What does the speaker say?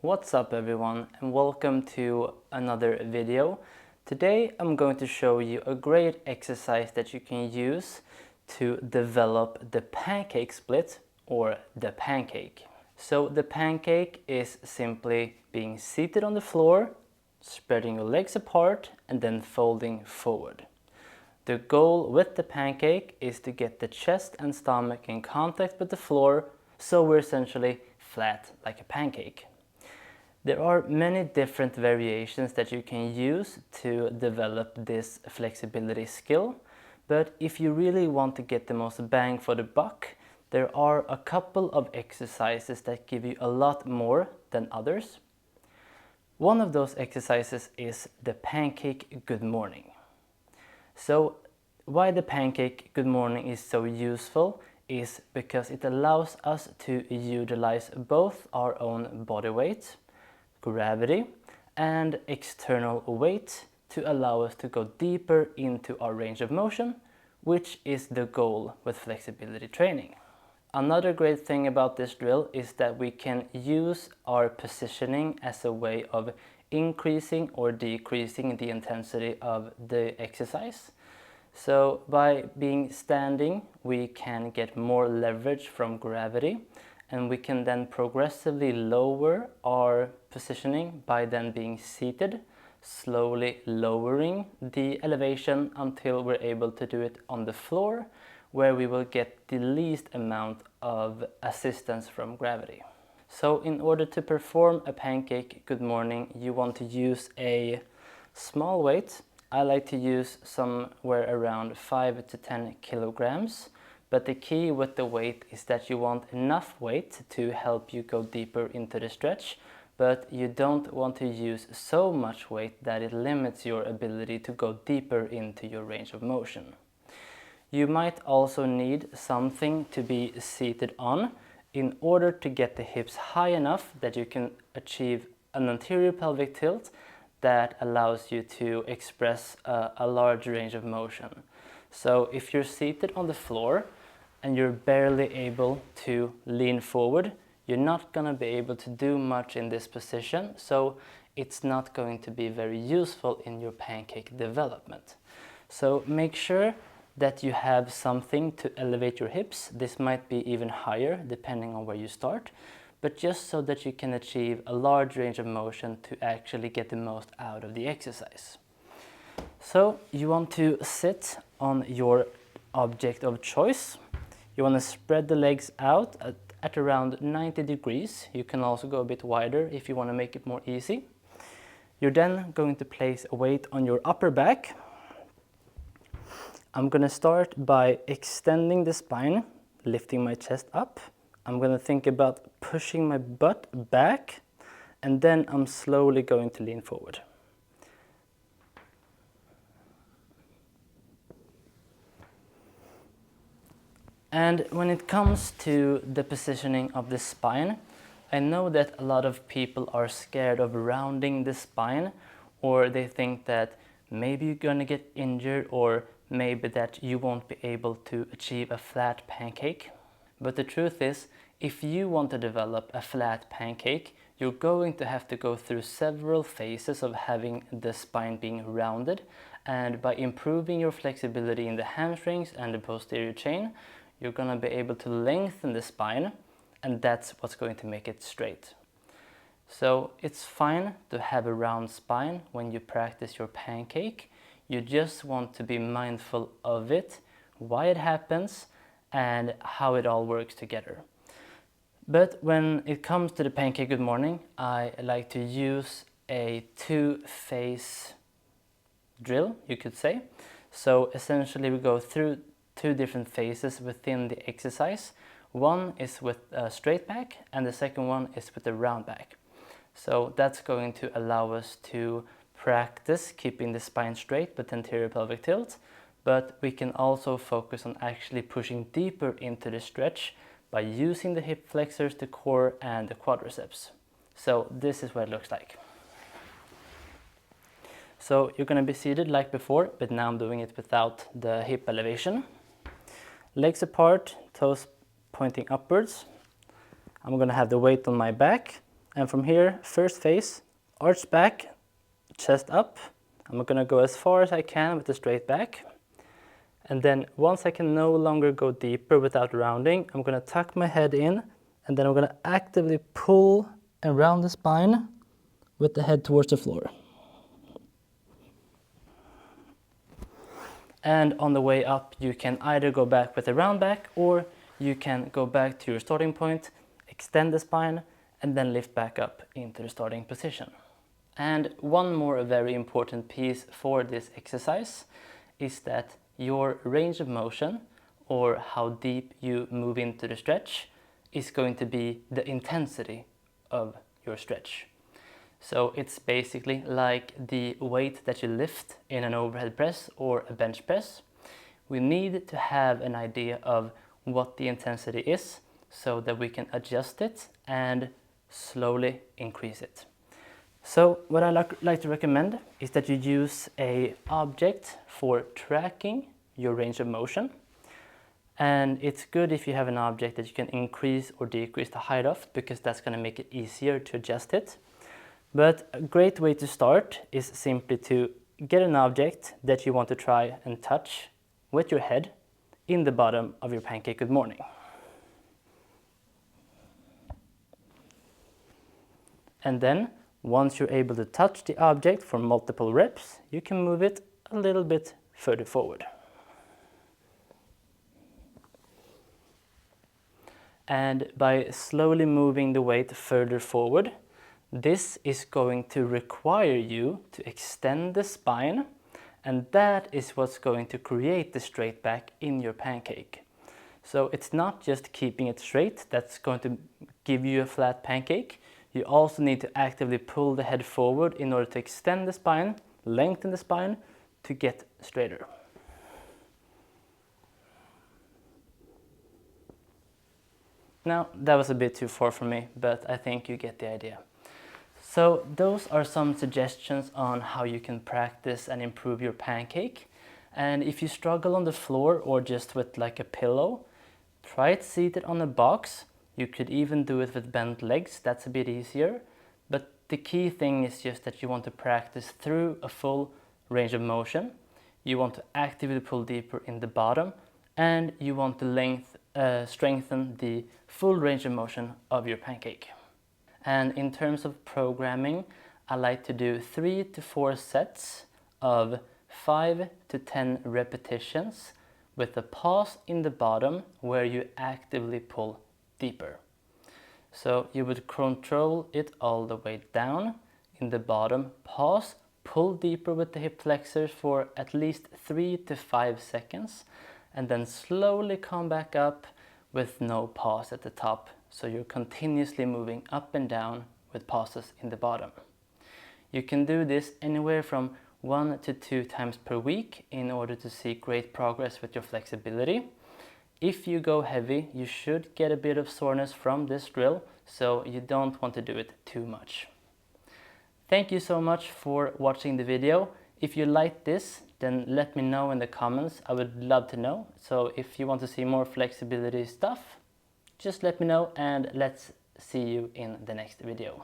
What's up everyone, and welcome to another video. Today I'm going to show you a great exercise that you can use to develop the pancake split or the pancake. So the pancake is simply being seated on the floor, spreading your legs apart and then folding forward. The goal with the pancake is to get the chest and stomach in contact with the floor, so we're essentially flat like a pancake. There are many different variations that you can use to develop this flexibility skill, but if you really want to get the most bang for the buck, there are a couple of exercises that give you a lot more than others. One of those exercises is the pancake good morning. So why the pancake good morning is so useful is because it allows us to utilize both our own body weight, gravity and external weight to allow us to go deeper into our range of motion, which is the goal with flexibility training. Another great thing about this drill is that we can use our positioning as a way of increasing or decreasing the intensity of the exercise. So by being standing, we can get more leverage from gravity, and we can then progressively lower our positioning by then being seated, slowly lowering the elevation until we're able to do it on the floor, where we will get the least amount of assistance from gravity. So in order to perform a pancake good morning, you want to use a small weight. I like to use somewhere around 5 to 10 kilograms. But the key with the weight is that you want enough weight to help you go deeper into the stretch, but you don't want to use so much weight that it limits your ability to go deeper into your range of motion. You might also need something to be seated on in order to get the hips high enough that you can achieve an anterior pelvic tilt that allows you to express a large range of motion. So if you're seated on the floor, and you're barely able to lean forward, you're not going to be able to do much in this position, so it's not going to be very useful in your pancake development. So make sure that you have something to elevate your hips. This might be even higher depending on where you start, but just so that you can achieve a large range of motion to actually get the most out of the exercise. So you want to sit on your object of choice. You want to spread the legs out at around 90 degrees. You can also go a bit wider if you want to make it more easy. You're then going to place a weight on your upper back. I'm going to start by extending the spine, lifting my chest up. I'm going to think about pushing my butt back, and then I'm slowly going to lean forward. And when it comes to the positioning of the spine, I know that a lot of people are scared of rounding the spine, or they think that maybe you're gonna get injured, or maybe that you won't be able to achieve a flat pancake. But the truth is, if you want to develop a flat pancake, you're going to have to go through several phases of having the spine being rounded, and by improving your flexibility in the hamstrings and the posterior chain, you're going to be able to lengthen the spine, and that's what's going to make it straight. So it's fine to have a round spine when you practice your pancake. You just want to be mindful of it, why it happens, and how it all works together. But when it comes to the pancake good morning, I like to use a two-phase drill, you could say. So essentially we go through two different phases within the exercise. One is with a straight back, and the second one is with a round back. So that's going to allow us to practice keeping the spine straight with anterior pelvic tilt, but we can also focus on actually pushing deeper into the stretch by using the hip flexors, the core and the quadriceps. So this is what it looks like. So you're going to be seated like before, but now I'm doing it without the hip elevation. Legs apart, toes pointing upwards. I'm going to have the weight on my back, And from here, first phase, arch back, chest up. I'm gonna go as far as I can with the straight back. And then once I can no longer go deeper without rounding, I'm gonna tuck my head in, and then I'm gonna actively pull and round the spine with the head towards the floor. And on the way up, you can either go back with a round back, or you can go back to your starting point, extend the spine, and then lift back up into the starting position. And one more very important piece for this exercise is that your range of motion, or how deep you move into the stretch, is going to be the intensity of your stretch. So it's basically like the weight that you lift in an overhead press or a bench press. We need to have an idea of what the intensity is so that we can adjust it and slowly increase it. So what I like to recommend is that you use an object for tracking your range of motion. And it's good if you have an object that you can increase or decrease the height of, because that's going to make it easier to adjust it. But a great way to start is simply to get an object that you want to try and touch with your head in the bottom of your Pancake Good Morning. And then, once you're able to touch the object for multiple reps, you can move it a little bit further forward. And by slowly moving the weight further forward, this is going to require you to extend the spine, and that is what's going to create the straight back in your pancake. So it's not just keeping it straight that's going to give you a flat pancake. You also need to actively pull the head forward in order to extend the spine, lengthen the spine to get straighter. Now, that was a bit too far for me, but I think you get the idea. So those are some suggestions on how you can practice and improve your pancake. And if you struggle on the floor or just with like a pillow, try it seated on a box. You could even do it with bent legs, that's a bit easier. But the key thing is just that you want to practice through a full range of motion. You want to actively pull deeper in the bottom, and you want to strengthen the full range of motion of your pancake. And in terms of programming, I like to do 3 to 4 sets of 5 to 10 repetitions with a pause in the bottom where you actively pull deeper. So you would control it all the way down in the bottom, pause, pull deeper with the hip flexors for at least 3 to 5 seconds, and then slowly come back up with no pause at the top. So you're continuously moving up and down with pauses in the bottom. You can do this anywhere from 1 to 2 times per week in order to see great progress with your flexibility. If you go heavy, you should get a bit of soreness from this drill, so you don't want to do it too much. Thank you so much for watching the video. If you liked this, then let me know in the comments. I would love to know. So if you want to see more flexibility stuff, just let me know, and let's see you in the next video.